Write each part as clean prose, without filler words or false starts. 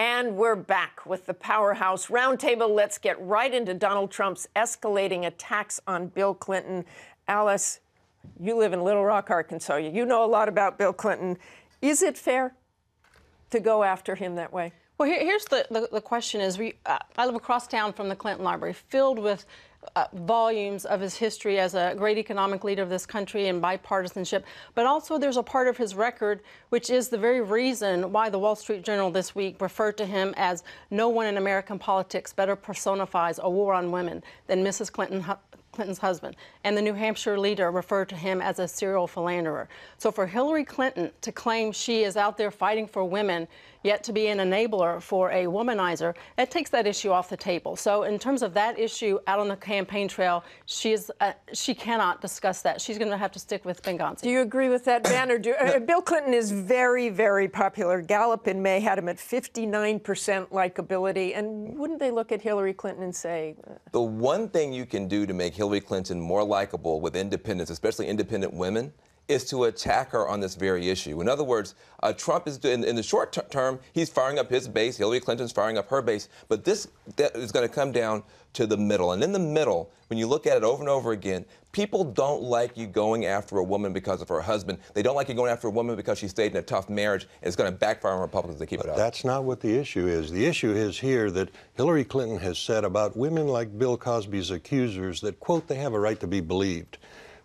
And we're back with the Powerhouse Roundtable. Let's get right into Donald Trump's escalating attacks on Bill Clinton. Alice, you live in Little Rock, Arkansas. You know a lot about Bill Clinton. Is it fair to go after him that way? Well, here's the question is, I live across town from the Clinton Library, filled with volumes of his history as a great economic leader of this country and bipartisanship. But also there's a part of his record which is the very reason why the Wall Street Journal this week referred to him as no one in American politics better personifies a war on women than Mrs. Clinton's husband. And the New Hampshire leader referred to him as a serial philanderer. So for Hillary Clinton to claim she is out there fighting for women, yet to be an enabler for a womanizer, it takes that issue off the table. So in terms of that issue out on the campaign trail, she cannot discuss that. She's going to have to stick with Benghazi. Do you agree with that, Banner? Bill Clinton is very, very popular. Gallup in May had him at 59% likability. And wouldn't they look at Hillary Clinton and say... The one thing you can do to make Hillary Clinton more likable with independents, especially independent women, is to attack her on this very issue. In other words, Trump is, in the short term, he's firing up his base. Hillary Clinton's firing up her base. But this is going to come down to the middle. And in the middle, when you look at it over and over again, people don't like you going after a woman because of her husband. They don't like you going after a woman because she stayed in a tough marriage. And it's going to backfire on Republicans to keep it up. That's not what the issue is. The issue is here that Hillary Clinton has said about women like Bill Cosby's accusers that, quote, they have a right to be believed,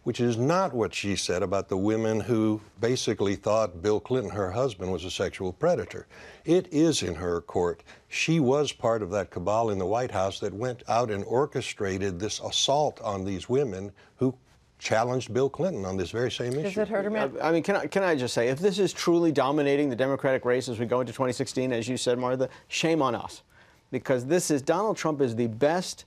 which is not what she said about the women who basically thought Bill Clinton, her husband, was a sexual predator. It is in her court. She was part of that cabal in the White House that went out and orchestrated this assault on these women who challenged Bill Clinton on this very same issue. Does it hurt her, Matt? I mean, can I just say, if this is truly dominating the Democratic race as we go into 2016, as you said, Martha, shame on us. Because Donald Trump is the best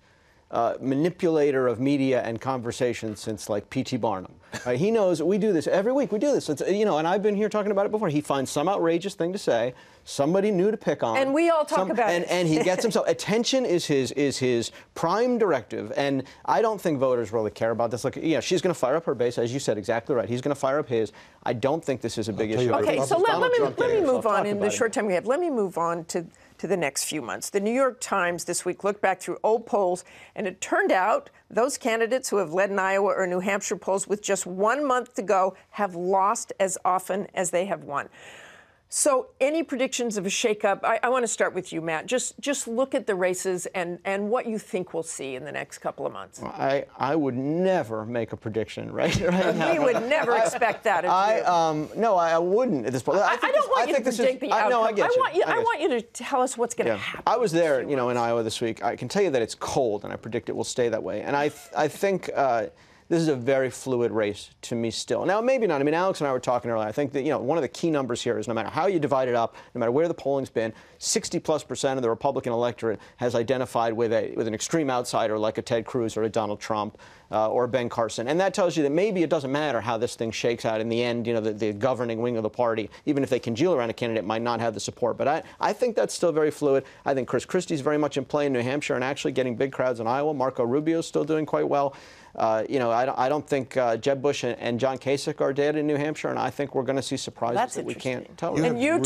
manipulator of media and conversation since, like, P.T. Barnum. He knows we do this every week. We do this. It's, you know, and I've been here talking about it before. He finds some outrageous thing to say, somebody new to pick on. And we all talk about it. And he gets himself. Attention is his prime directive. And I don't think voters really care about this. Look, yeah, she's going to fire up her base, as you said, exactly right. He's going to fire up his. I don't think this is a big issue. Okay, so let me move on in the short time we have. Let me move on to the next few months. The New York Times this week looked back through old polls, and it turned out those candidates who have led in Iowa or New Hampshire polls with just 1 month to go have lost as often as they have won. So any predictions of a shakeup? I want to start with you, Matt. Just look at the races and what you think we'll see in the next couple of months. Well, I would never make a prediction right now. We would never expect that. No, I wouldn't at this point. I don't want you to predict the outcome. No, I get you. I want you to tell us what's going to happen. I was there, you know, in Iowa this week. I can tell you that it's cold, and I predict it will stay that way. And I think this is a very fluid race to me still. Now, maybe not. I mean, Alex and I were talking earlier. I think that, you know, one of the key numbers here is no matter how you divide it up, no matter where the polling's been, 60+% of the Republican electorate has identified with an extreme outsider like a Ted Cruz or a Donald Trump or Ben Carson. And that tells you that maybe it doesn't matter how this thing shakes out in the end. You know, the governing wing of the party, even if they congeal around a candidate, might not have the support. But I think that's still very fluid. I think Chris Christie's very much in play in New Hampshire and actually getting big crowds in Iowa. Marco Rubio's still doing quite well. You know, I don't think Jeb Bush and John Kasich are dead in New Hampshire, and I think we're going to see surprises that we can't tell. And you're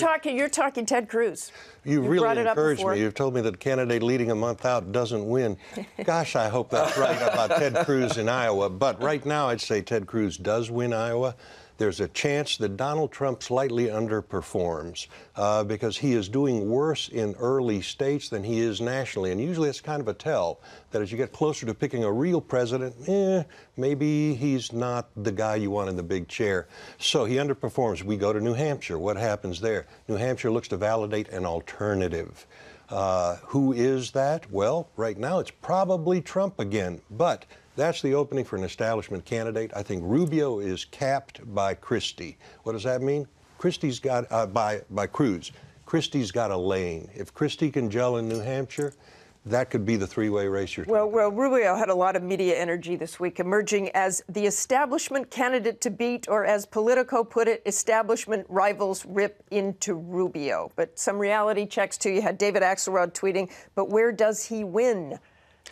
talking Ted Cruz. You really encouraged me. You've told me that a candidate leading a month out doesn't win. Gosh, I hope that's right about Ted Cruz in Iowa. But right now, I'd say Ted Cruz does win Iowa. There's a chance that Donald Trump slightly underperforms because he is doing worse in early states than he is nationally. And usually it's kind of a tell that as you get closer to picking a real president, maybe he's not the guy you want in the big chair. So he underperforms. We go to New Hampshire. What happens there? New Hampshire looks to validate an alternative. Who is that? Well, right now it's probably Trump again. But that's the opening for an establishment candidate. I think Rubio is capped by Christie. What does that mean? Christie's got, by Cruz. Christie's got a lane. If Christie can gel in New Hampshire, that could be the three-way race you're talking about. Well, Rubio had a lot of media energy this week, emerging as the establishment candidate to beat, or as Politico put it, establishment rivals rip into Rubio. But some reality checks, too. You had David Axelrod tweeting, but where does he win?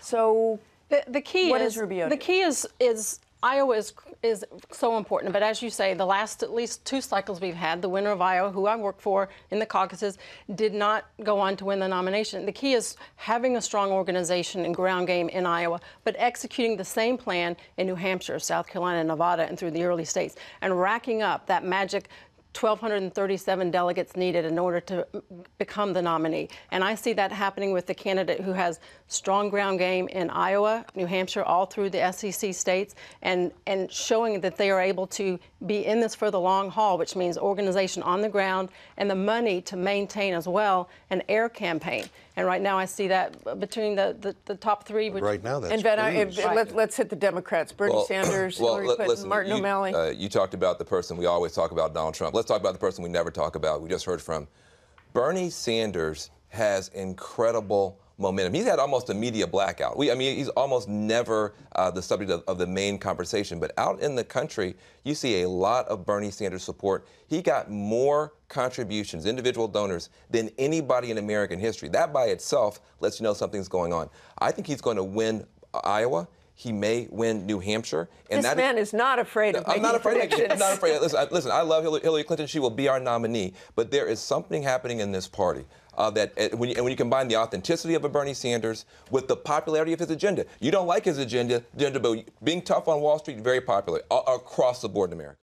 So... The key what is Rubio? The key is Iowa is so important, but as you say, the last at least 2 cycles we've had, the winner of Iowa, who I work for in the caucuses, did not go on to win the nomination. The key is having a strong organization and ground game in Iowa, but executing the same plan in New Hampshire, South Carolina, Nevada, and through the early states, and racking up that magic 1,237 delegates needed in order to become the nominee. And I see that happening with the candidate who has strong ground game in Iowa, New Hampshire, all through the SEC states, and showing that they are able to be in this for the long haul, which means organization on the ground and the money to maintain as well an air campaign. And right now I see that between the top 3. Which, right now, that's and Ben, let's hit the Democrats. Bernie Sanders, Hillary Clinton, listen, Martin O'Malley. You talked about the person we always talk about, Donald Trump. Let's talk about the person we never talk about. We just heard from. Bernie Sanders has incredible momentum. He's had almost a media blackout. I mean, he's almost never the subject of the main conversation. But out in the country, you see a lot of Bernie Sanders support. He got more contributions, individual donors, than anybody in American history. That by itself lets you know something's going on. I think he's going to win Iowa. He may win New Hampshire. And this man is not afraid of making predictions. I'm not afraid. Listen, I love Hillary Clinton. She will be our nominee. But there is something happening in this party that when you combine the authenticity of a Bernie Sanders with the popularity of his agenda. You don't like his agenda, but being tough on Wall Street, very popular across the board in America.